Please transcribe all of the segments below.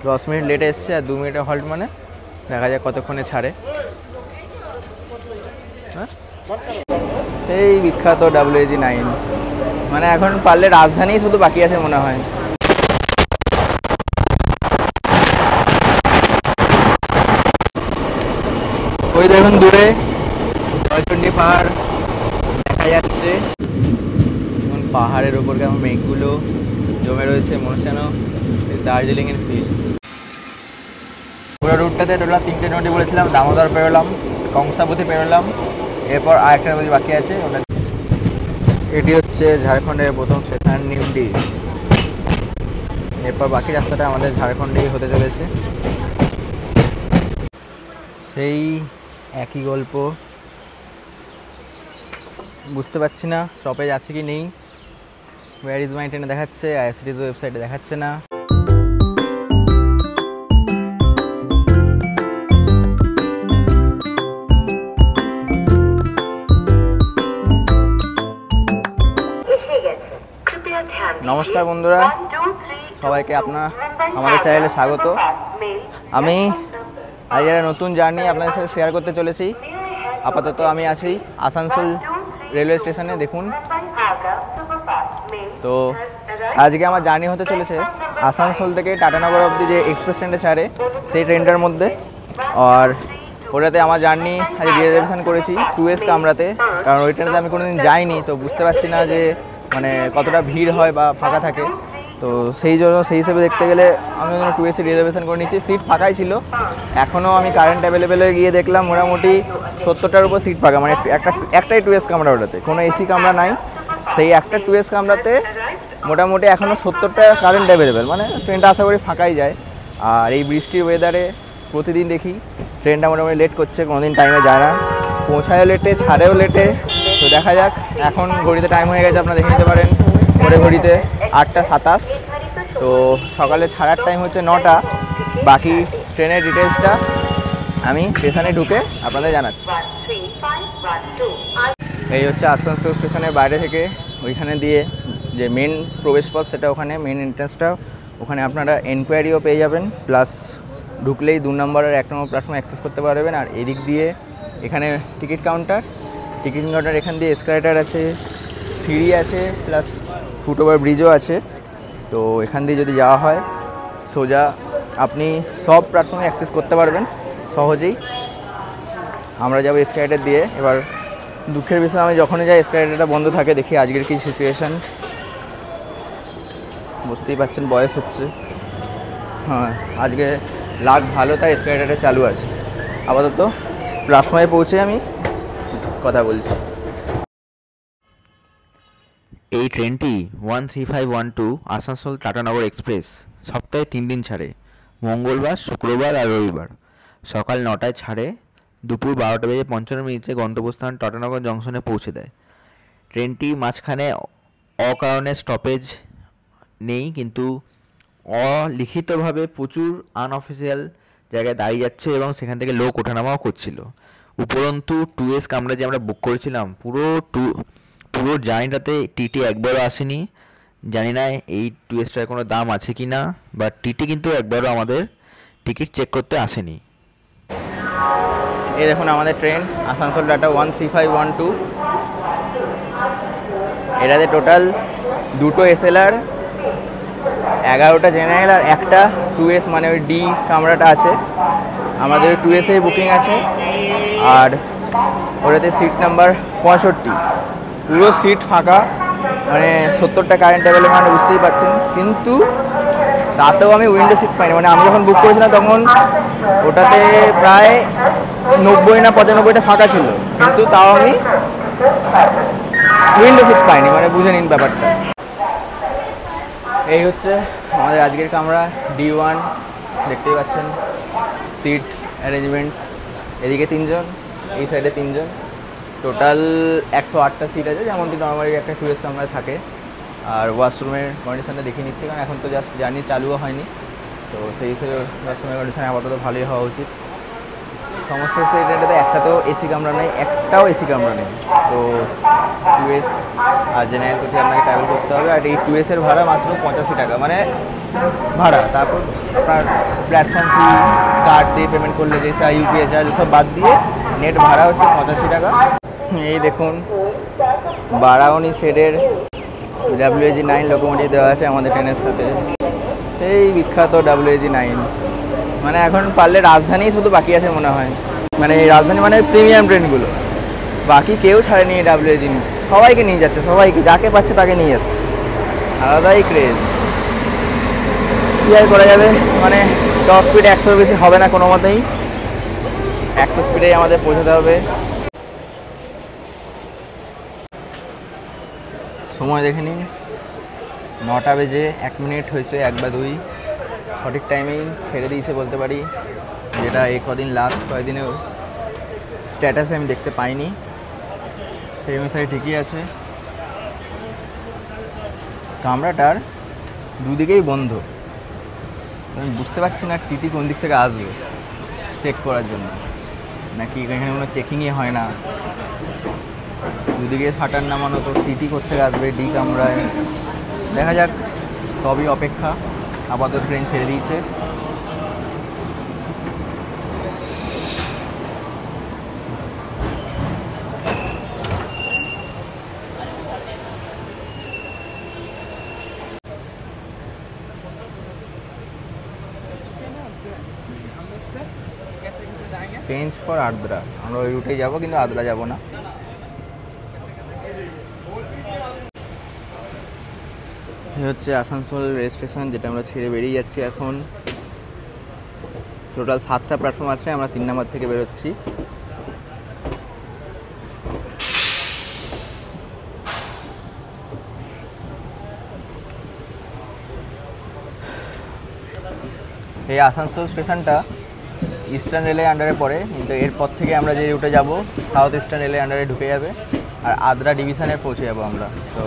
10 minute লেটে এসছে আর 2 মিনিটে হল্ট, মানে দেখা যাক কতক্ষণে ছাড়ে। হ্যাঁ, সেই বিখ্যাত WAG9, মানে এখন পারলে রাজধানী শুধু বাকি আছে মনে হয়। ওই দেখুন দূরে জয়চণ্ডী পাহাড় দেখা যাচ্ছে। এখন পাহাড়ের ওপর কেমন মেঘগুলো জমে রয়েছে, মনে হচ্ছে যেন সেই দার্জিলিংয়ের ফিল। পুরো রুটটাতে টোটাল 3টে নদী বলেছিলাম, দামোদর পেরোলাম, কংসাবতী পেরোলাম, এরপর আরেকটা নদী বাকি আছে ওটা। এটি হচ্ছে ঝাড়খণ্ডের প্রথম স্টেশন নিমডি। এরপর বাকি রাস্তাটা আমাদের ঝাড়খণ্ডেই হতে চলেছে। সেই একই গল্প, বুঝতে পারছি না স্টপেজ আছে কি নেই। ওয়্যার ইজ মাই ট্রেনে দেখাচ্ছে, আইআরসিটিসি ওয়েবসাইটে দেখাচ্ছে না। নমস্কার বন্ধুরা, সবাইকে আমাদের চ্যানেলে স্বাগত। আমি আজ একটা নতুন জার্নি আপনাদের সাথে শেয়ার করতে চলেছি। আপাতত আমি আছি আসানসোল রেলওয়ে স্টেশনে। দেখুন, তো আজকে আমার জার্নি হতে চলেছে আসানসোল থেকে টাটানগর অবধি যে এক্সপ্রেস ট্রেনটা ছাড়ে সেই ট্রেনটার মধ্যে। আর ওটাতে আমার জার্নি আজ রিজার্ভেশন করেছি 2S কামরাতে, কারণ ওই ট্রেনটাতে আমি কোনোদিন যাইনি, তো বুঝতে পারছি না যে মানে কতটা ভিড় হয় বা ফাঁকা থাকে। তো সেই হিসেবে দেখতে গেলে আমি 2S রিজার্ভেশন করে নিচ্ছি। সিট ফাঁকাই ছিল, এখনও আমি কারেন্ট অ্যাভেলেবেলে গিয়ে দেখলাম মোটামুটি 70টার উপর সিট ফাঁকা, মানে একটাই 2S কামরা, ওটাতে কোনো এসি কামরা নাই। সেই একটা 2S কামরাতে মোটামুটি এখনও 70টা কারেন্ট অ্যাভেলেবেল, মানে ট্রেনটা আশা করি ফাঁকাই যায়। আর এই বৃষ্টির ওয়েদারে প্রতিদিন দেখি ট্রেনটা মোটামুটি লেট করছে, কোনোদিন টাইমে যায় না, পৌঁছায়ও লেটে, ছাড়েও লেটে। তো দেখা যাক, এখন ঘড়িতে টাইম হয়ে গেছে, আপনারা দেখে নিতে পারেন ঘড়িতে 8টা 27। তো সকালে ছাড়ার টাইম হচ্ছে 9টা। বাকি ট্রেনের ডিটেলসটা আমি স্টেশনে ঢুকে আপনাদের জানাচ্ছি। এই হচ্ছে আসানসোল স্টেশনের বাইরে থেকে ওইখানে দিয়ে যে মেন প্রবেশপথ, সেটা ওখানে মেন এন্ট্রান্সটা, ওখানে আপনারা এনকোয়ারিও পেয়ে যাবেন, প্লাস ঢুকলেই 2 নম্বরের 1 নম্বর প্ল্যাটফর্ম অ্যাক্সেস করতে পারবেন। আর এদিক দিয়ে এখানে টিকিট কাউন্টার, এখান দিয়ে এসকালেটার আছে, সিঁড়ি আছে, প্লাস ফুটওভার ব্রিজও আছে। তো এখান দিয়ে যদি যাওয়া হয় সোজা আপনি সব প্ল্যাটফর্মে অ্যাক্সেস করতে পারবেন সহজেই। আমরা যাবো এসকালেটার দিয়ে। এবার দুঃখের বিষয়, আমি যখনই যাই এসকালেটারটা বন্ধ থাকে। দেখি আজকের কী সিচুয়েশান, বুঝতেই পারছেন বয়স হচ্ছে। হ্যাঁ, আজকে লাক ভালো, তাই এসকালেটারটা চালু আছে। আপাতত প্ল্যাটফর্মে পৌঁছে আমি কথা বলছি। এই ট্রেনটি 13512 আসানসোল টাটানগর এক্সপ্রেস সপ্তাহে 3 দিন ছাড়ে, মঙ্গলবার, শুক্রবার আর রবিবার। সকাল 9টায় ছাড়ে, দুপুর 12:55 গন্তব্যস্থান টাটানগর জংশনে পৌঁছে দেয়। ট্রেনটি মাঝখানে অকারণে স্টপেজ নেই, কিন্তু অলিখিতভাবে প্রচুর আনঅফিসিয়াল জায়গায় দাঁড়িয়ে যাচ্ছে এবং সেখান থেকে লোক ওঠানামাও করছিল। উপরন্তু 2S কামরা যে আমরা বুক করেছিলাম, পুরো জার্নিটাতে টিটি একবারও আসেনি। জানি না এই 2Sটার কোনো দাম আছে কি না, বাট টিটি কিন্তু একবারও আমাদের টিকিট চেক করতে আসেনি। এই দেখুন আমাদের ট্রেন আসানসোল টাটা 13512। এটাতে টোটাল 2টো SLR, 11টা জেনারেল আর একটা 2S, মানে ওই ডি কামরাটা আছে। আমাদের 2Sই বুকিং আছে। আর ওটাতে সিট নাম্বার 65, পুরো সিট ফাঁকা, মানে 70টা কারেন্ট অ্যাভেলেবল, মানে বুঝতেই পারছেন। কিন্তু তাতেও আমি উইন্ডো সিট পাইনি, মানে আমি যখন বুক করেছিলাম তখন ওটাতে প্রায় 90 না 95টা ফাঁকা ছিল, কিন্তু তাও আমি উইন্ডো সিট পাইনি, মানে বুঝে নিন ব্যাপারটা। এই হচ্ছে আমাদের আজকের কামরা D1, দেখতেই পাচ্ছেন সিট অ্যারেঞ্জমেন্টস। এদিকে 3 জন, এই সাইডে 3 জন, টোটাল 108টা সিট আছে, যেমনটি নর্মালি একটা 2S কামরায় থাকে। আর ওয়াশরুমের কন্ডিশনটা দেখিয়ে নিচ্ছি, কারণ এখন তো জাস্ট জার্নি চালুও হয়নি, তো সেই হিসেবে ওয়াশরুমের কন্ডিশন আপাতত ভালোই হওয়া উচিত। সমস্যা হচ্ছে এটাতে একটা তো এসি কামরা নেই, একটাও এসি কামরা নেই। তো 2S আর জেনারেল কোচে আপনাকে ট্রাভেল করতে হবে। আর এই 2S এর ভাড়া মাত্র 85 টাকা, মানে ভাড়া। তারপর আপনার প্ল্যাটফর্ম ফি, কার্ড দিয়ে পেমেন্ট করলে যে চার্জ, ইউপিআই চার্জ সব বাদ দিয়ে নেট ভাড়া হচ্ছে 85 টাকা। এই দেখুন বারাউনি শেডের WAG9 লোকোমোটিভ দেওয়া আছে আমাদের ট্রেনের সাথে, সেই বিখ্যাত WAG9। মানে এখন পারলে রাজধানী শুধু বাকি আছে মনে হয়, মানে এই রাজধানী মানে প্রিমিয়াম ট্রেনগুলো, বাকি কেউ ছাড়েনি WAG। সবাইকে নিয়ে যাচ্ছে, সবাইকে, যাকে পাচ্ছে তাকে নিয়ে যাচ্ছে, আলাদাই ক্রেজ। কী আর করা যাবে, মানে টপ স্পিড 100 বেশি হবে না কোনো মতেই, 100 স্পিডেই আমাদের পৌঁছাতে হবে। সময় দেখে নিন, 9টা বেজে 1 মিনিট হয়েছে, 1 বা 2, সঠিক টাইমেই ছেড়ে দিয়েছে বলতে পারি, যেটা এই কদিন লাস্ট কয়েকদিনেও স্ট্যাটাসে আমি দেখতে পাইনি। সেই অনুসারে ঠিকই আছে। কামরাটার দুদিকেই বন্ধ, আমি বুঝতে পারছি না টিটি কোন দিক থেকে আসবে চেক করার জন্য, নাকি এখানে কোনো চেকিংই হয় না। দুদিকে ফাটার নামানো, তো টিটি কোত্থেকে আসবে ডি কামরায়, দেখা যাক। সবই অপেক্ষা, আপাতত ট্রেন ছেড়ে দিয়েছে। চেঞ্জ ফর আদ্রা, আমরা ওই রুটেই যাবো, কিন্তু আদ্রা যাব না। এই হচ্ছে আসানসোল রেল স্টেশন, যেটা আমরা ছেড়ে বেরিয়ে যাচ্ছি এখন। টোটাল 7টা প্ল্যাটফর্ম আছে, আমরা 3 নম্বর থেকে বেরোচ্ছি। এই আসানসোল স্টেশনটা ইস্টার্ন রেলের আন্ডারে পড়ে, কিন্তু এরপর থেকে আমরা যে রুটে যাব সাউথ ইস্টার্ন রেলের আন্ডারে ঢুকে যাবে, আর আদ্রা ডিভিশনে পৌঁছে যাবো আমরা। তো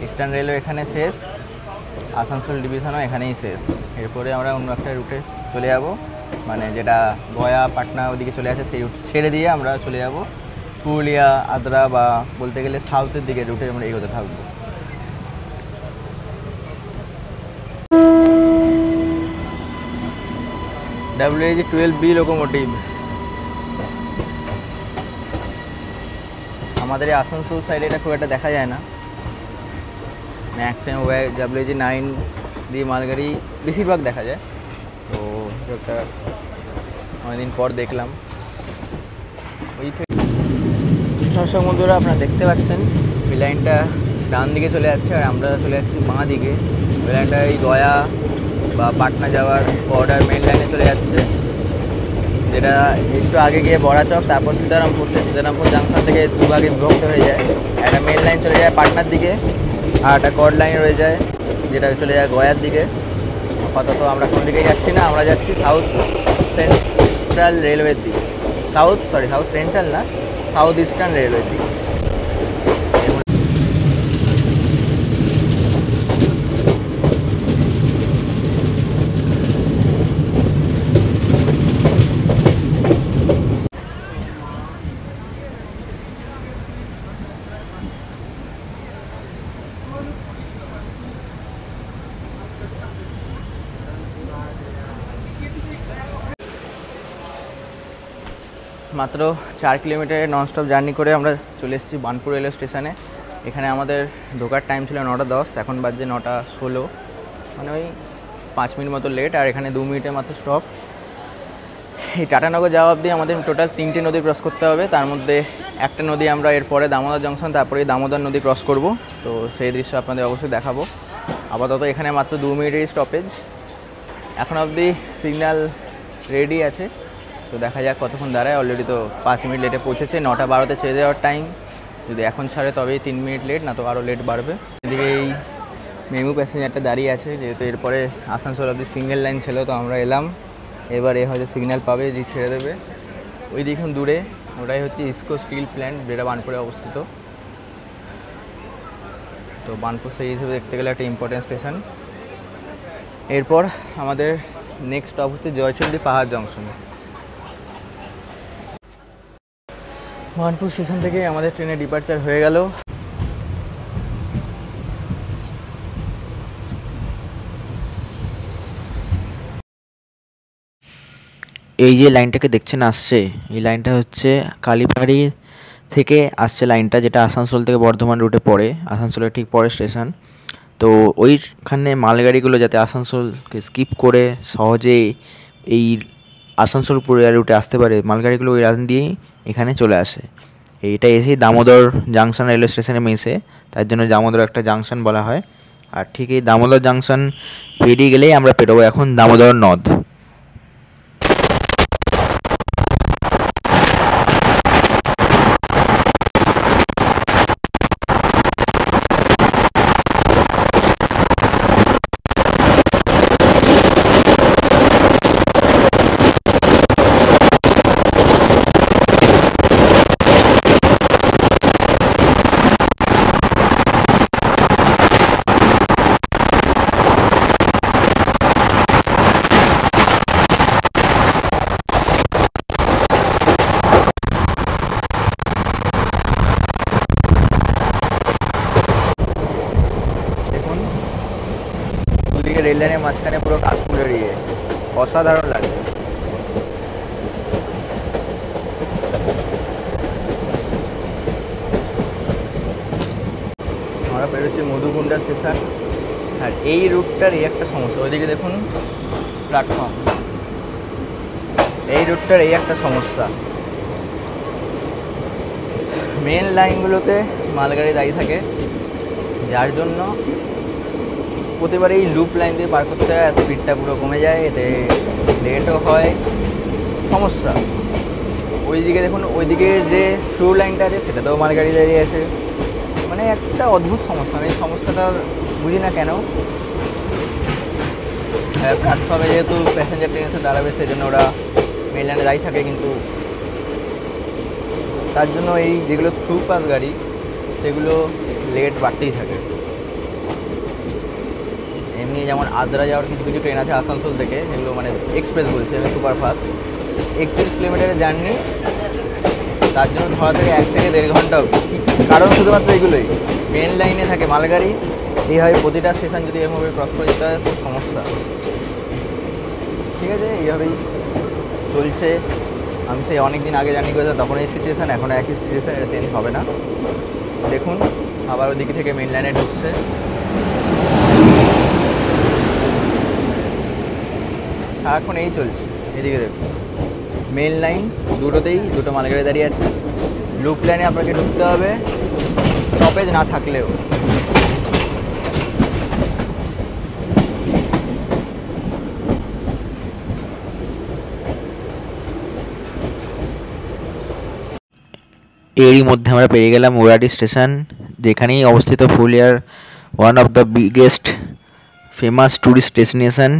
ইস্টার্ন রেলও এখানে শেষ, আসানসোল ডিভিশনও এখানেই শেষ। এরপরে আমরা অন্য একটা রুটে চলে যাব, মানে যেটা গয়া পাটনা ওদিকে চলে আসে, সেই রুট ছেড়ে দিয়ে আমরা চলে যাব পুরুলিয়া, আদ্রা, বা বলতে গেলে সাউথের দিকে রুটে আমরা এগোতে থাকবো। WAG12B লোকোমোটিভ আমাদের এই আসানসোল সাইডে এটা খুব একটা দেখা যায় না, ম্যাক্সিমাম WAG9 দিয়ে মালগাড়ি বেশিরভাগ দেখা যায়। তো একটা অনেকদিন পর দেখলাম। ওই থেকে দর্শক বন্ধুরা আপনারা দেখতে পাচ্ছেন এই লাইনটা ডান দিকে চলে যাচ্ছে, আর আমরা চলে যাচ্ছি বাঁ দিকে। ওই লাইনটা এই গয়া বা পাটনা যাওয়ার বর্ডার মেন লাইনে চলে যাচ্ছে, যেটা একটু আগে গিয়ে বড়াচক, তারপর সীতারামপুর, সীতারামপুর জাংশন থেকে দুভাগে বিভক্ত হয়ে যায়। একটা মেন লাইন চলে যায় পাটনার দিকে, আর একটা কর্ড লাইন রয়ে যায় যেটা চলে যায় গয়ার দিকে। আপাতত আমরা কোনো দিকেই যাচ্ছি না, আমরা যাচ্ছি সাউথ সেন্ট্রাল রেলওয়ের দিকে, সাউথ সেন্ট্রাল না, সাউথ ইস্টার্ন রেলওয়ের দিকে। মাত্র 4 কিলোমিটারের ননস্টপ জার্নি করে আমরা চলে এসেছি বার্নপুর রেলওয়ে স্টেশনে। এখানে আমাদের ঢোকার টাইম ছিল 9টা 10, এখন বাজছে 9টা 16, মানে ওই 5 মিনিট মতো লেট। আর এখানে 2 মিনিটের মাত্র স্টপ। এই টাটানগর যাওয়া অবধি আমাদের টোটাল 3টে নদী ক্রস করতে হবে, তার মধ্যে একটা নদী আমরা এরপরে দামোদর জংশন, তারপরে দামোদর নদী ক্রস করব। তো সেই দৃশ্য আপনাদের অবশ্যই দেখাবো। আপাতত এখানে মাত্র 2 মিনিটেরই স্টপেজ, এখন অবধি সিগন্যাল রেডি আছে। তো দেখা যাক কতক্ষণ দাঁড়ায়। অলরেডি তো 5 মিনিট লেটে পৌঁছেছে, 9টা 12তে ছেড়ে দেওয়ার টাইম। যদি এখন ছাড়ে তবেই 3 মিনিট লেট, না তো আরও লেট বাড়বে। এদিকে এই মেমু প্যাসেঞ্জারটা দাঁড়িয়ে আছে, যেহেতু এরপরে আসানসোল অবধি সিঙ্গেল লাইন ছিল, তো আমরা এলাম। এবারে হয়তো সিগন্যাল পাবে, যে ছেড়ে দেবে। ওই দেখুন দূরে, ওটাই হচ্ছে ইস্কো স্টিল প্ল্যান্ট, যেটা বার্নপুরে অবস্থিত। তো বার্নপুর সেই হিসেবে দেখতে গেলে একটা ইম্পর্টেন্ট স্টেশন। এরপর আমাদের নেক্সট স্টপ হচ্ছে জয়চণ্ডী পাহাড় জংশন। বার্নপুর স্টেশন থেকে আমাদের ট্রেনের ডিপার্চার হয়ে গেল। এই যে লাইনটাকে দেখছেন আসছে, এই লাইনটা হচ্ছে কালীবাড়ি থেকে আসছে লাইনটা, যেটা আসানসোল থেকে বর্ধমান রুটে পড়ে, আসানসোলের ঠিক পরের স্টেশন। তো ওইখানে মালগাড়িগুলো যাতে আসানসোলকে স্কিপ করে সহজে এই আসানসোল পুরুলিয়া রুটে আসতে পারে, মালগাড়িগুলো ওই রাস্তা দিয়েই এখানে চলে আসে। এইটা এসেই দামোদর জাংশন রেলওয়ে স্টেশনে মেশে, তার জন্য দামোদর একটা জাংশন বলা হয়। আর ঠিক এই দামোদর জাংশন পেরিয়ে গেলেই আমরা পেরোবো এখন দামোদর নদ। দেখুন দুদিকে রেল লাইনের মাঝখানে পুরো কাশফুলের অসাধারণ লাগছে। আমরা বেরোচ্ছি মধুকুণ্ডা স্টেশন। আর এই রুটটার এই একটা সমস্যা, ওইদিকে দেখুন প্ল্যাটফর্ম, এই রুটটার এই একটা সমস্যা, মেন লাইনগুলোতে মালগাড়ি দাঁড়িয়ে থাকে, যার জন্য প্রতিবার এই লুপ লাইন দিয়ে পার করতে হয়, স্পিডটা পুরো কমে যায়, এতে লেটও হয়, সমস্যা। ওইদিকে দেখুন, ওইদিকের যে থ্রু লাইনটা আছে সেটাতেও মালগাড়ি দাঁড়িয়ে আছে, মানে একটা অদ্ভুত সমস্যা। আমি এই সমস্যাটা বুঝি না কেন। প্ল্যাটফর্মে যেহেতু প্যাসেঞ্জার ট্রেন এসে দাঁড়াবে, সেই জন্য ওরা মেন লাইনে দাঁড়িয়ে থাকে, কিন্তু তার জন্য এই যেগুলো থ্রু পাস গাড়ি সেগুলো লেট বাড়তেই থাকে। এমনি যেমন আদ্রা যাওয়ার কিছু কিছু ট্রেন আছে আসানসোল থেকে, যেগুলো মানে এক্সপ্রেস বলছে, আমি সুপারফাস্ট, 31 কিলোমিটারের জার্নি, তার জন্য ধরা থেকে 1 থেকে 1.5 ঘন্টা অবধি। কারণ শুধুমাত্র এগুলোই, মেন লাইনে থাকে মালগাড়ি, এইভাবে প্রতিটা স্টেশন যদি এভাবে ক্রস করে যেতে হয় খুব সমস্যা। ঠিক আছে, এইভাবেই চলছে। আমি সেই অনেক দিন আগে জার্নি করেছিলাম, তখন এই সিচুয়েশান, এখন একই সিচুয়েশান, এটা চেঞ্জ হবে না। দেখুন আবার ওদিকে থেকে মেন লাইনে ঢুকছে। এখন এই চলছে, এদিকে দেখুন মেন লাইন দুটোতেই দুটো মালগাড়ি দাঁড়িয়ে আছে। লুপ লাইনে আপনাকে ঢুকতে হবে স্টপেজ না থাকলেও। এরই মধ্যে আমরা পেরিয়ে গেলাম মুরাডি স্টেশন, যেখানেই অবস্থিত পুরুলিয়ার one of the biggest famous tourist destination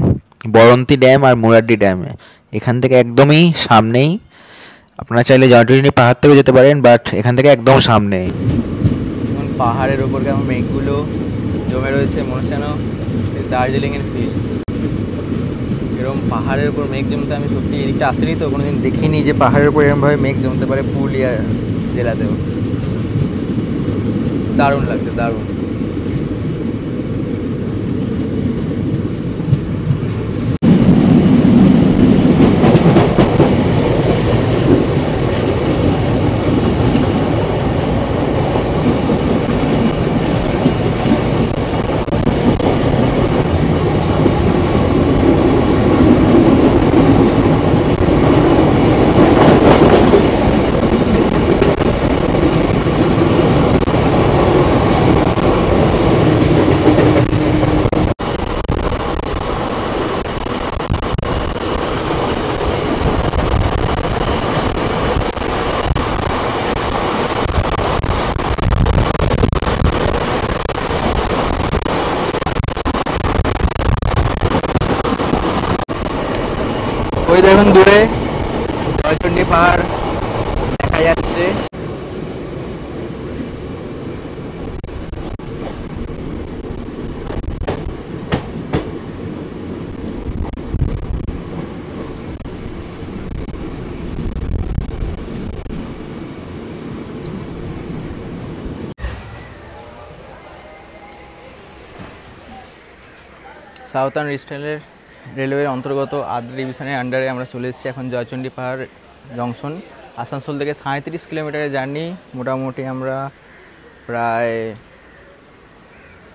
Baranti dam আর মুরাড্ডি ড্যাম। এখান থেকে একদমই সামনেই, আপনারা চাইলে জয়টুরিনি পাহাড় থেকেও যেতে পারেন, বাট এখান থেকে একদম সামনে। যেমন পাহাড়ের ওপর কেমন মেঘগুলো জমে রয়েছে, মনে হচ্ছে যেন সেই দার্জিলিংয়ের ফিল। এরকম পাহাড়ের উপর মেঘ জমতে আমি সত্যি এদিকটা আসিনি তো, কোনোদিন দেখিনি যে পাহাড়ের উপর এরকমভাবে মেঘ জমতে পারে পুরুলিয়া জেলাতেও। দারুণ লাগছে, দারুণ। ওই দেখুন দূরে জয়চণ্ডী পাহাড় দেখা যাচ্ছে। সাউথার্ন রিস্টেলের রেলওয়ের অন্তর্গত আদ্রা ডিভিশনের আন্ডারে আমরা চলে এসেছি এখন জয়চণ্ডী পাহাড় জংশন। আসানসোল থেকে 37 কিলোমিটারের জার্নি। মোটামুটি আমরা প্রায়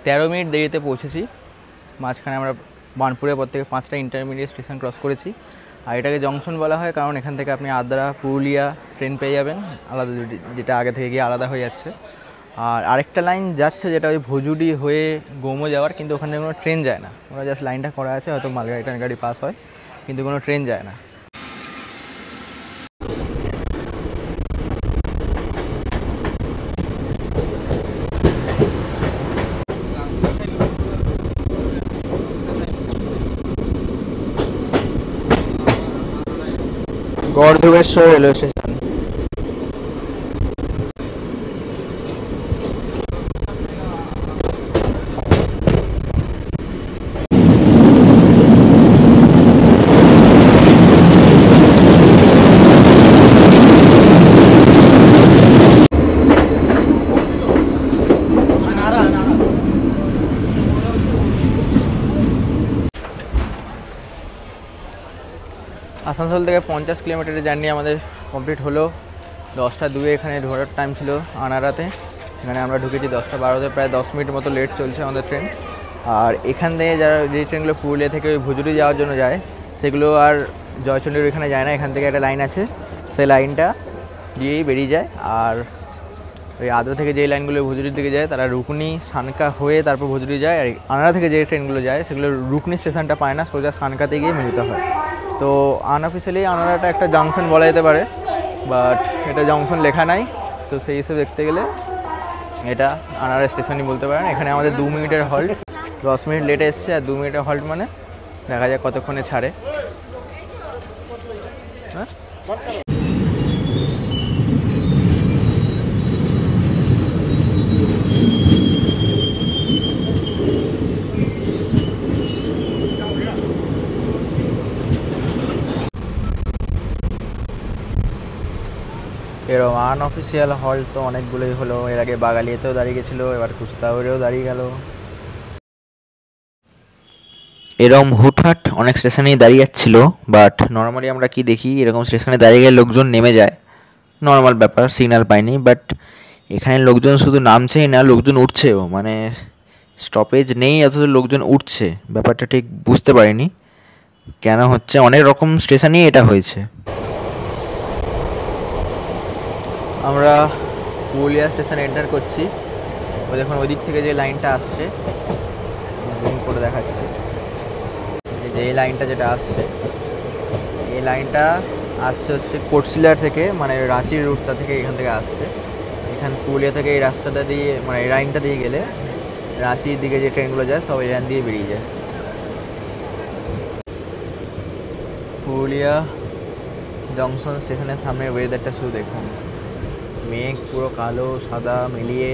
13 মিনিট দেরিতে পৌঁছেছি। মাঝখানে আমরা বার্নপুরের পর থেকে 5টা ইন্টারমিডিয়েট স্টেশন ক্রস করেছি। আর এটাকে জংশন বলা হয় কারণ এখান থেকে আপনি আদ্রা, পুরুলিয়া ট্রেন পেয়ে যাবেন আলাদা, যেটা আগে থেকে গিয়ে আলাদা হয়ে যাচ্ছে। আর আরেকটা লাইন যাচ্ছে যেটা ওই ভজুডি হয়ে গোমো যাওয়ার, কিন্তু ওখানে কোনো ট্রেন যায় না। ওরা জাস্ট লাইনটা করা আছে, হয়তো মালগাড়ি গাড়ি পাস হয়, কিন্তু কোনো ট্রেন যায় না। গড়ধুবেশ্বর রেলওয়ে স্টেশন। আসানসোল থেকে 50 কিলোমিটারের জার্নি আমাদের কমপ্লিট হলো। 10টা 2 এখানে ঢোকার টাইম ছিল আনারাতে। এখানে আমরা ঢুকেছি 10টা 12তে, প্রায় 10 মিনিট মতো লেট চলছে আমাদের ট্রেন। আর এখান থেকে যারা যে ট্রেনগুলো পুরুলিয়া থেকে ওই ভুজুরি যাওয়ার জন্য যায়, সেগুলো আর জয়চণ্ডীর এখানে যায় না। এখান থেকে একটা লাইন আছে, সেই লাইনটা দিয়েই বেরিয়ে যায়। আর ওই আদ্রা থেকে যেই লাইনগুলো ভুজুরির দিকে যায়, তারা রুকনি সানকা হয়ে তারপর ভুজুরি যায়। আর আনারা থেকে যে ট্রেনগুলো যায়, সেগুলো রুকনি স্টেশনটা পায় না, সোজা সানকাতে গিয়ে মিলিত হয়। তো আনঅফিসিয়ালি আনারাটা একটা জাংশন বলা যেতে পারে, বাট এটা জংশন লেখা নাই। তো সেই হিসেবে দেখতে গেলে এটা আনারা স্টেশনই বলতে পারেন। এখানে আমাদের 2 মিনিটের হল্ট, 10 মিনিট লেটে এসছে, আর 2 মিনিটের হল্ট মানে দেখা যায় কতক্ষণে ছাড়ে। হ্যাঁ, এরকম আনঅফিসিয়াল হল্ট তো অনেকগুলোই হলো। এর আগে বাগালিয়াতেও দাঁড়িয়ে গেছিলো, এবার কুস্তাউরেও দাঁড়িয়ে গেল। এরকম হুটহাট অনেক স্টেশনেই দাঁড়িয়ে যাচ্ছিল, বাট নর্মালি আমরা কি দেখি, এরকম স্টেশনে দাঁড়িয়ে গেলে লোকজন নেমে যায়, নর্মাল ব্যাপার, সিগন্যাল পাইনি। বাট এখানে লোকজন শুধু নামছেই না, লোকজন উঠছেও, মানে স্টপেজ নেই অথচ লোকজন উঠছে। ব্যাপারটা ঠিক বুঝতে পারিনি কেন হচ্ছে, অনেক রকম স্টেশনেই এটা হয়েছে। আমরা পুরুলিয়া স্টেশনে এন্টার করছি। ওই দেখুন ওই দিক থেকে যে লাইনটা আসছে, জুম করে দেখাচ্ছি। এই যে এই লাইনটা যেটা আসছে, এই লাইনটা আসছে হচ্ছে কোটশিলার থেকে, মানে রাঁচির রুটটা থেকে এখান থেকে আসছে। এখান পুরুলিয়া থেকে এই রাস্তাটা দিয়ে, মানে এই লাইনটা দিয়ে গেলে রাঁচির দিকে যে ট্রেনগুলো যায় সব এই লাইন দিয়ে বেরিয়ে যায়। পুরুলিয়া জংশন স্টেশনের সামনে ওয়েদারটা শুধু দেখুন, মেঘ পুরো কালো সাদা মিলিয়ে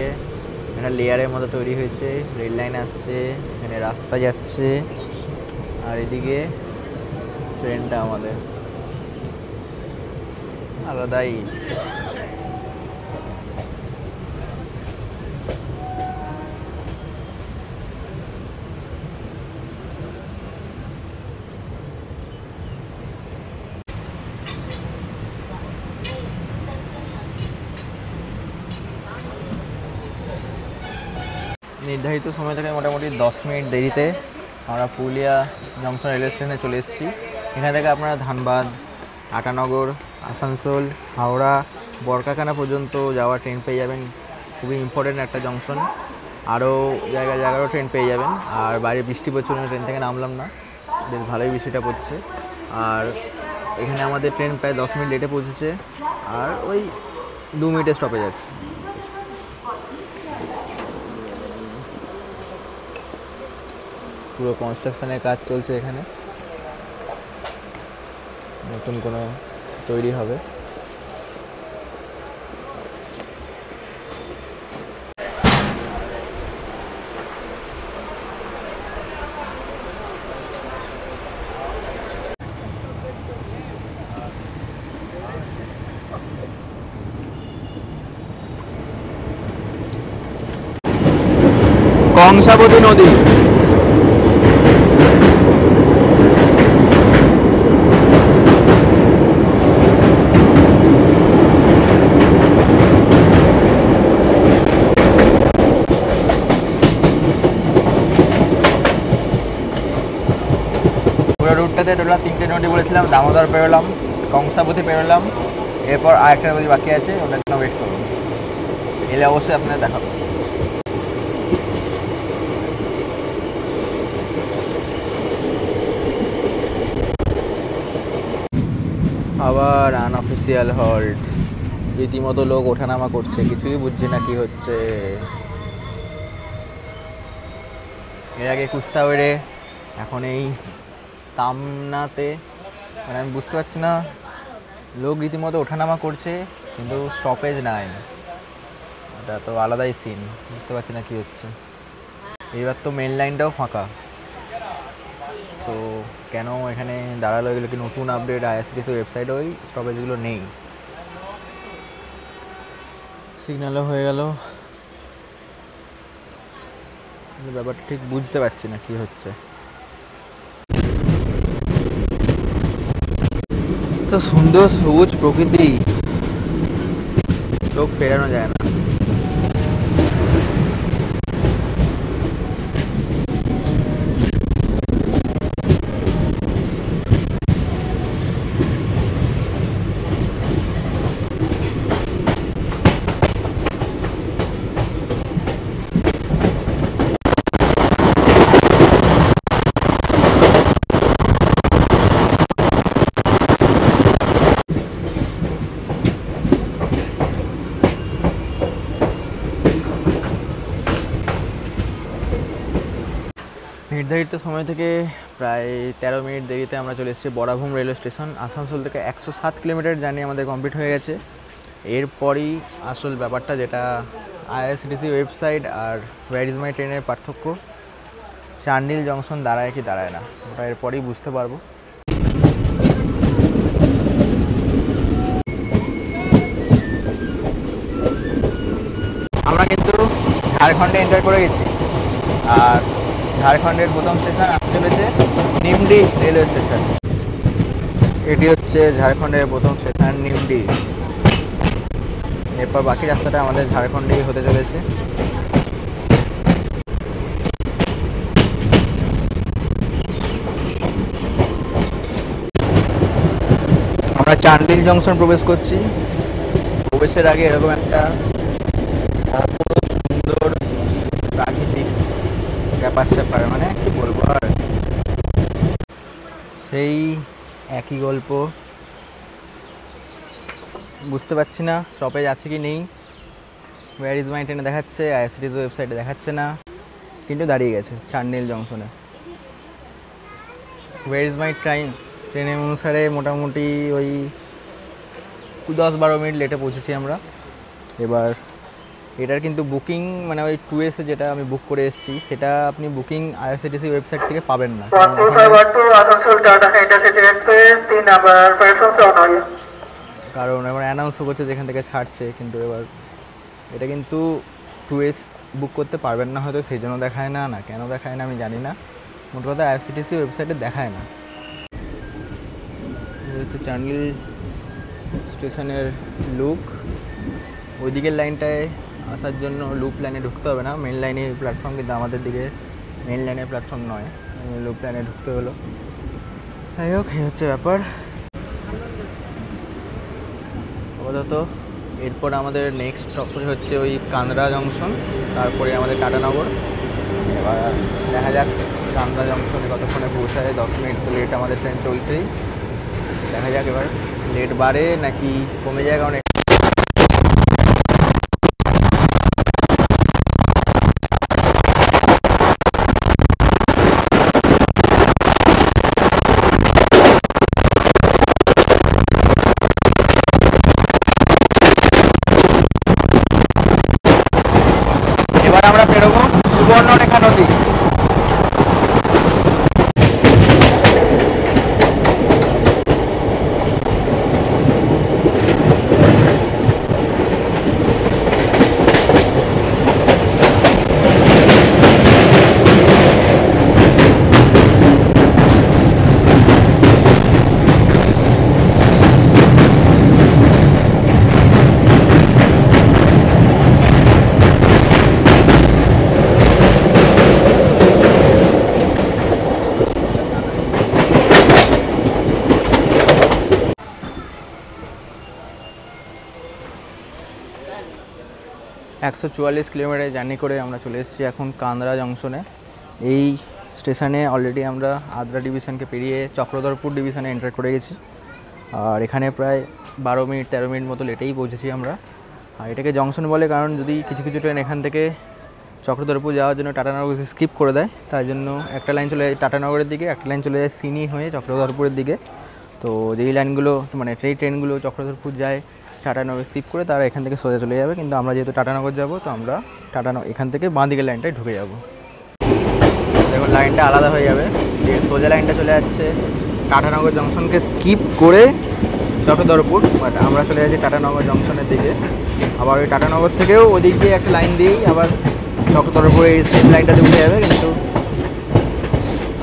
একটা লেয়ারের মতো তৈরি হয়েছে। রেল লাইন আসছে, এখানে রাস্তা যাচ্ছে, আর এদিকে ট্রেনটা আমাদের আলাদাই। নির্ধারিত সময় থেকে মোটামুটি 10 মিনিট দেরিতে আমরা পুরুলিয়া জংশন রেলওয়ে স্টেশনে চলে এসেছি। এখান থেকে আপনারা ধানবাদ, আটানগর, আসানসোল, হাওড়া, বরকাখানা পর্যন্ত যাওয়ার ট্রেন পেয়ে যাবেন। খুবই ইম্পর্টেন্ট একটা জংশন। আরও জায়গারও ট্রেন পেয়ে যাবেন। আর বাইরে বৃষ্টি পড়ছে, ট্রেন থেকে নামলাম না, বেশ ভালোই বৃষ্টিটা পড়ছে। আর এখানে আমাদের ট্রেন প্রায় 10 মিনিট লেটে পৌঁছেছে, আর ওই 2 মিনিটের স্টপেজ আছে। পুরো কনস্ট্রাকশনের কাজ চলছে এখানে, নতুন কোনো তৈরি হবে। কংসাবতী নদী। একটাতে টোটাল 3টে নদী বলেছিলাম, দামোদর পেরোলাম, কংসাবতী পেরোলাম, এরপর আরেকটা নদী বাকি আছে, ওটার জন্য ওয়েট করুন, এলে অবশ্যই আপনাদের দেখাবো। আবার আনঅফিসিয়াল হল্ট, রীতিমতো লোক ওঠানামা করছে, কিছুই বুঝছি না কি হচ্ছে। এর আগে কুস্তাওয়ারে, এখন এই তামনাতে, মানে আমি বুঝতে পারছি না, লোক রীতিমতো ওঠানামা করছে কিন্তু স্টপেজ নাই, এটা তো আলাদাই সিন, বুঝতে পারছি না কী হচ্ছে। এইবার তো মেন লাইনটাও ফাঁকা, তো কেন এখানে দাঁড়ালো? এগুলো কি নতুন আপডেট? আইআরসিটিসি ওয়েবসাইটে ওই স্টপেজগুলো নেই, সিগন্যালও হয়ে গেল, ব্যাপারটা ঠিক বুঝতে পারছি না কি হচ্ছে। তো সুন্দর সবুজ প্রকৃতি, চোখ ফেরানো যায় না। নির্ধারিত সময় থেকে প্রায় 13 মিনিট দেরিতে আমরা চলে এসেছি বরাভূম রেলওয়ে স্টেশন। আসানসোল থেকে 107 কিলোমিটার জার্নি আমাদের কমপ্লিট হয়ে গেছে। এরপরই আসল ব্যাপারটা, যেটা আইআরসিটিসি ওয়েবসাইট আর হোয়ার ইজ মাই ট্রেনের পার্থক্য, চান্ডিল জংশন দাঁড়ায় কি দাঁড়ায় না, ওটা এরপরই বুঝতে পারবো। আমরা কিন্তু ঝাড়খণ্ডে এন্টার করে গেছি, আর ঝাড়খণ্ডের প্রথম স্টেশন আসতে চলেছে নিমডি রেলওয়ে স্টেশন। এটি হচ্ছে ঝাড়খণ্ডের প্রথম স্টেশন নিমডি। এরপর বাকি রাস্তাটা আমাদের ঝাড়খণ্ডেই হতে চলেছে। আমরা চান্ডিল জংশন প্রবেশ করছি। প্রবেশের আগে এরকম একটা অপূর্ব সুন্দর প্রাকৃতিক ব্যাপার স্যাপার, মানে কি বলবো আর, সেই একই গল্প, বুঝতে পারছি না স্টপেজ আছে কি নেই। হোয়ার ইজ মাই ট্রেনে দেখাচ্ছে, আইআরসিটিসি ওয়েবসাইটে দেখাচ্ছে না, কিন্তু দাঁড়িয়ে গেছে চান্ডিল জংশনে। হোয়ার ইজ মাই ট্রেনের অনুসারে মোটামুটি ওই 10-12 মিনিট লেটে পৌঁছেছি আমরা। এবার এটার কিন্তু বুকিং, মানে ওই 2S যেটা আমি বুক করে এসেছি, সেটা আপনি বুকিং আইআরসিটিসি ওয়েবসাইট থেকে পাবেন না, কারণ এবার অ্যানাউন্সও করছে যেখান থেকে ছাড়ছে, কিন্তু এবার এটা কিন্তু 2S বুক করতে পারবেন না হয়তো, সেই জন্য দেখায় না, না কেন দেখায় না আমি জানি না, মোট কথা আইআরসিটিসি ওয়েবসাইটে দেখায় না। হচ্ছে চান্ডিল স্টেশনের লুক, ওইদিকের লাইনটায় আসার জন্য লুপ লাইনে ঢুকতে হবে না, মেন লাইনে প্ল্যাটফর্ম, কিন্তু আমাদের দিকে মেন লাইনের প্ল্যাটফর্ম নয়, লুপ লাইনে ঢুকতে হলো। যাই হোক, এই হচ্ছে ব্যাপার। আপাতত এরপর আমাদের নেক্সট স্টপেজ হচ্ছে ওই কান্দ্রা জংশন, তারপরে আমাদের টাটানগর। এবার দেখা যাক কান্দ্রা জংশনে কতক্ষণে পৌঁছায়, 10 মিনিট তো লেট আমাদের ট্রেন চলছেই, দেখা যাক এবার লেট বাড়ে নাকি কমে যায়, কারণ আমরা পেরোবো সুবর্ণরেখা নদী। 144 কিলোমিটার জার্নি করে আমরা চলে এসেছি এখন কান্দ্রা জংশনে। এই স্টেশনে অলরেডি আমরা আদ্রা ডিভিশনকে পেরিয়ে চক্রধরপুর ডিভিশনে এন্টার করে গেছি। আর এখানে প্রায় 12 মিনিট 13 মিনিট মতো লেটেই পৌঁছেছি আমরা। আর এটাকে জংশন বলে কারণ যদি কিছু কিছু ট্রেন এখান থেকে চক্রধরপুর যাওয়ার জন্য টাটানগরকে স্কিপ করে দেয়, তাই জন্য একটা লাইন চলে যায় টাটানগরের দিকে, একটা লাইন চলে যায় সিনি হয়ে চক্রধরপুরের দিকে। তো যেই লাইনগুলো মানে সেই ট্রেনগুলো চক্রধরপুর যায় টাটানগর স্কিপ করে তারা এখান থেকে সোজা চলে যাবে, কিন্তু আমরা যেহেতু টাটানগর যাব তো আমরা এখান থেকে বাঁ দিকের লাইনটায় ঢুকে যাব। দেখুন লাইনটা আলাদা হয়ে যাবে, যে সোজা লাইনটা চলে যাচ্ছে টাটানগর জংশনকে স্কিপ করে চক্রধরপুর, বাট আমরা চলে যাচ্ছি টাটানগর জংশনের দিকে। আবার ওই টাটানগর থেকেও ওদিক দিয়ে একটা লাইন দিয়েই আবার চক্রধরপুরে এই সেম লাইনটাতে উঠে যাবে, কিন্তু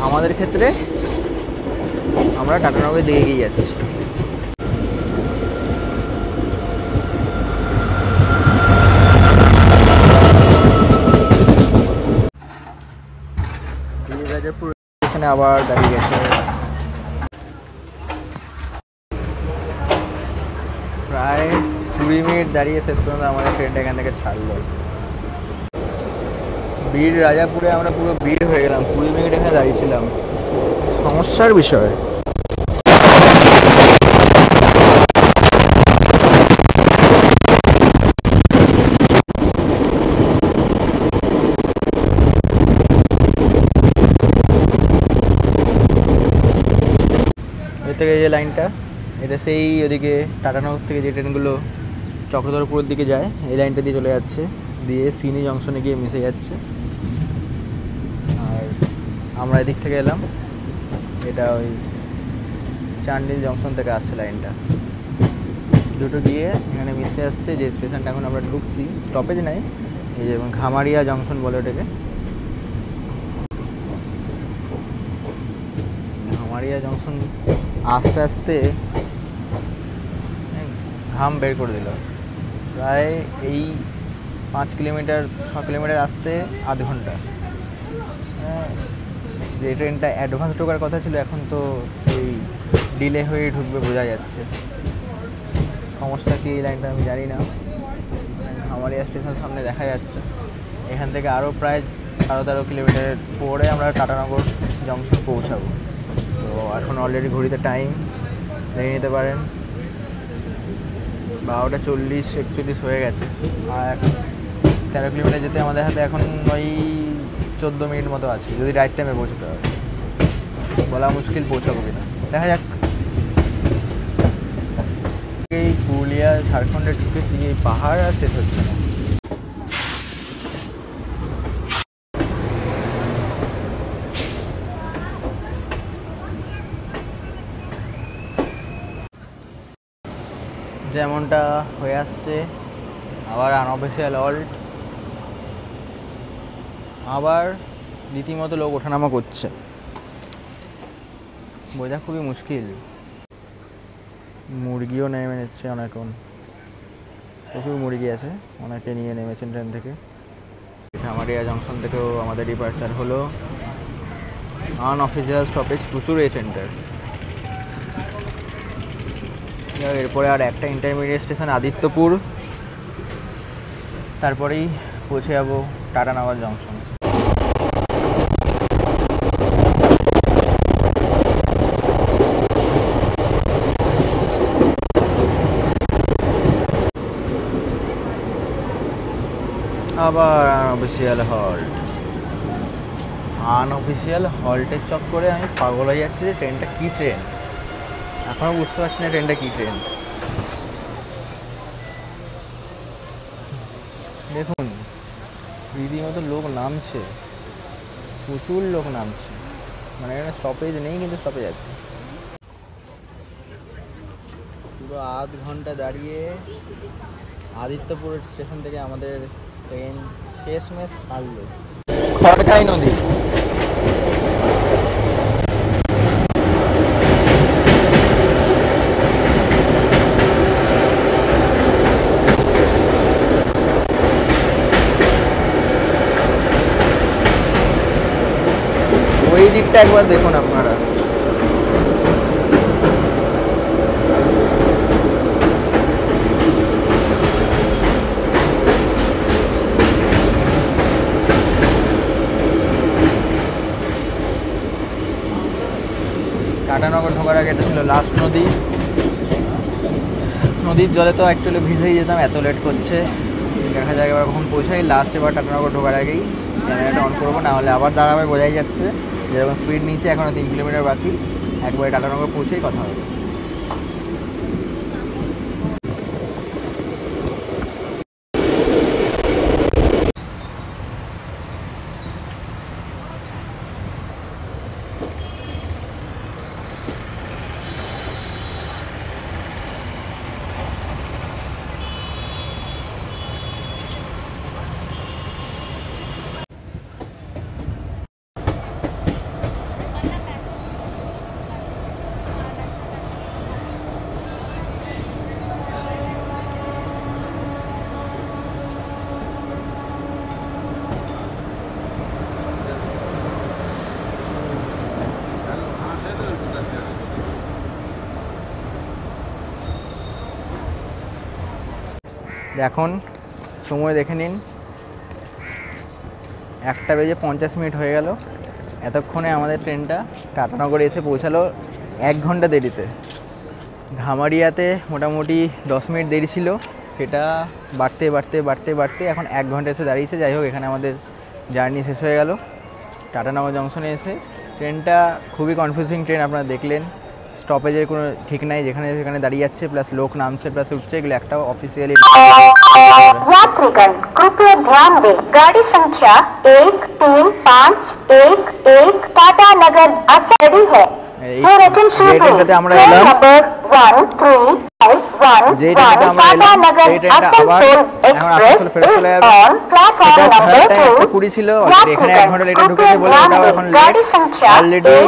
আমাদের ক্ষেত্রে আমরা টাটানগরের দিকে এগিয়ে যাচ্ছি। স্টেশনে আবার দাঁড়িয়ে গেছে, প্রায় 20 মিনিট দাঁড়িয়ে শেষ পর্যন্ত আমাদের ট্রেনটা এখান থেকে ছাড়লো। বীর রাজাপুরে আমরা পুরো ভিড় হয়ে গেলাম, 20 মিনিট এখানে দাঁড়িয়েছিলাম, সমস্যার বিষয়। এর থেকে যে লাইনটা, এটা সেই ওদিকে টাটানগর থেকে যে ট্রেনগুলো চক্রধরপুরের দিকে যায় এই লাইনটা দিয়ে চলে যাচ্ছে, দিয়ে সিনি জংশনে গিয়ে মিশে যাচ্ছে। আর আমরা এদিক থেকে এলাম, এটা ওই চান্ডিল জংশন থেকে আসছে লাইনটা, দুটো গিয়ে এখানে মিশে আসছে। যে স্টেশনটা এখন আমরা ঢুকছি, স্টপেজ নাই, এই যেমন ঘামারিয়া জংশন বলে ওটাকে, ঘামারিয়া জংশন আস্তে আস্তে ঘাম বের করে দিল। প্রায় এই 5 কিলোমিটার 6 কিলোমিটার আসতে আধ ঘন্টা। যে ট্রেনটা অ্যাডভান্স ঢোকার কথা ছিল এখন তো সেই ডিলে হয়ে ঢুকবে বোঝা যাচ্ছে। সমস্যা কি এই লাইনটা আমি জানি না। ঘামারিয়া স্টেশন সামনে দেখা যাচ্ছে, এখান থেকে আরও প্রায় 13 কিলোমিটার পরে আমরা টাটানগর জংশন পৌঁছাবো। তো এখন অলরেডি ঘড়িতে টাইম দেখে নিতে পারেন 12:40-41 হয়ে গেছে। আর 13 কিলোমিটার যেতে আমাদের হাতে এখন ওই 14 মিনিট মতো আছে, যদি রাইট টাইমে পৌঁছতে হবে। বলা মুশকিল পৌঁছাবো কিনা, দেখা যাক। এই পুরুলিয়া ঝাড়খণ্ডে ঢুকেছি, এই পাহাড় আর শেষ হচ্ছে না। যেমনটা হয়ে আসছে আবার আনঅফিসিয়াল হল্ট, আবার রীতিমতো লোক ওঠানামা করছে, বোঝা খুবই মুশকিল। মুরগিও নেমে নিচ্ছে অনেকক্ষণ, প্রচুর মুরগি আছে, অনেকে নিয়ে নেমেছেন ট্রেন থেকে। ঘামারিয়া জংশন থেকেও আমাদের ডিপার্চার হলো, আনঅফিসিয়াল স্টপেজ প্রচুর এই ট্রেনটার। এরপরে আর একটা ইন্টারমিডিয়েট স্টেশন আদিত্যপুর, তারপরেই পৌঁছে যাবো টাটানগর জংশন। আবার আনঅফিসিয়াল হল্ট, আনঅফিসিয়াল হল্টের চক্করে আমি পাগল হয়ে যাচ্ছি যে ট্রেনটা কী ট্রেন, এখনও বুঝতে পারছি না ট্রেনটা কী ট্রেন। দেখুন রীতিমতো লোক নামছে, প্রচুর লোক নামছে, মানে এখানে স্টপেজ নেই কিন্তু স্টপেজ আছে। পুরো আধ ঘন্টা দাঁড়িয়ে আদিত্যপুর স্টেশন থেকে আমাদের ট্রেন শেষমেশ ছাড়লো। খড়কাই নদী, ওই দিকটা একবার দেখুন আপনারা। ঢোকার আগে এটা ছিল লাস্ট নদী। নদীর জলে তো অ্যাকচুয়ালি ভিজেই যেতাম, এত লেট করছে। দেখা যাক এবার কখন পৌঁছাই। লাস্ট এবার টাটানগর ঢোকার আগেই ক্যামেরাটা অন করবো, না হলে আবার দাঁড়াবে, বোঝাই যাচ্ছে যেরকম স্পিড নিচ্ছে। এখনও 3 কিলোমিটার বাকি, একবারে টাটানগর পৌঁছেই কথা হবে। এখন সময় দেখে নিন, 1:50 হয়ে গেল। এতক্ষণে আমাদের ট্রেনটা টাটানগরে এসে পৌঁছালো 1 ঘন্টা দেরিতে। ঘামারিয়াতে মোটামুটি 10 মিনিট দেরি ছিল, সেটা বাড়তে বাড়তে বাড়তে বাড়তে এখন 1 ঘন্টা এসে দাঁড়িয়েছে। যাই হোক, এখানে আমাদের জার্নি শেষ হয়ে গেল। টাটানগর জংশনে এসে ট্রেনটা খুবই কনফিউজিং ট্রেন, আপনারা দেখলেন। স্টপেজের কোনো ঠিক নাই, যেখানে সেখানে দাঁড়িয়ে যাচ্ছে, প্লাস লোক নামছে প্লাস উঠছে, এগুলো একটাও অফিসিয়ালি। यात्रीगण कृपया ध्यान दें, गाड़ी संख्या 13511 टाटानगर असर है। ট্রেনটাতে আমরা এলাম, যে ট্রেনটা আমরা এলাম সেই ট্রেনটা আবার এখন আসানসোল ফেরত চলে যাবে। সেটা 20 ছিল, এখানে 1 ঘন্টা লেটে ঢুকেছে বলে ওটাও এখন লেট। অলরেডি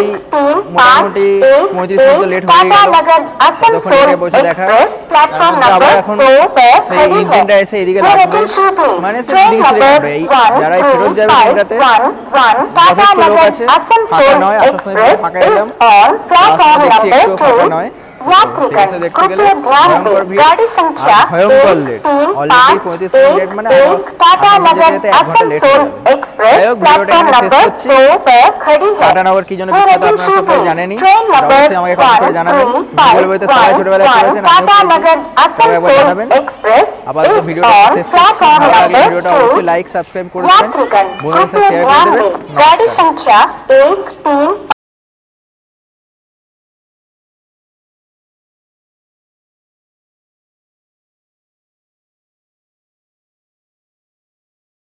মোটামুটি 35 মিনিট লেট হয়ে গেল। তখন এখানে বসে দেখা, আবার এখন সেই ইঞ্জিনটা এসে এদিকে লাগবে, মানে সে দিকে চলে যাবে। যারা ফেরত যাবে ট্রেনটাতে যথেষ্ট লোক আছে, ফাঁকা নয়। আসানসোল ফাঁকা এলাম, দেখছি একটু ফাঁকা নয়। সেখানে দেখতে গেলে ভয়ঙ্কর ভিড় আর ভয়ঙ্কর লেট। অলরেডি 35 মিনিট লেট, মানে যেতে 1 ঘন্টা লেট হয়ে যাবে। যাই হোক, ভিডিওটা এখানে শেষ করছি। টাটানগর কি জন্য বিখ্যাত আপনারা সবাই জানেনই, অবশ্যই আমাকে কমেন্ট করে জানাবেন। ভূগোল বইতে সবাই ছোটবেলায় পড়েছেন, আমিও একবার জানাবেন। আপাতত ভিডিওটা শেষ করছি। ভালো লাগলে ভিডিওটা অবশ্যই লাইক সাবস্ক্রাইব করে দেবেন, বন্ধুদের সাথে শেয়ার করে দেবেন। নমস্কার।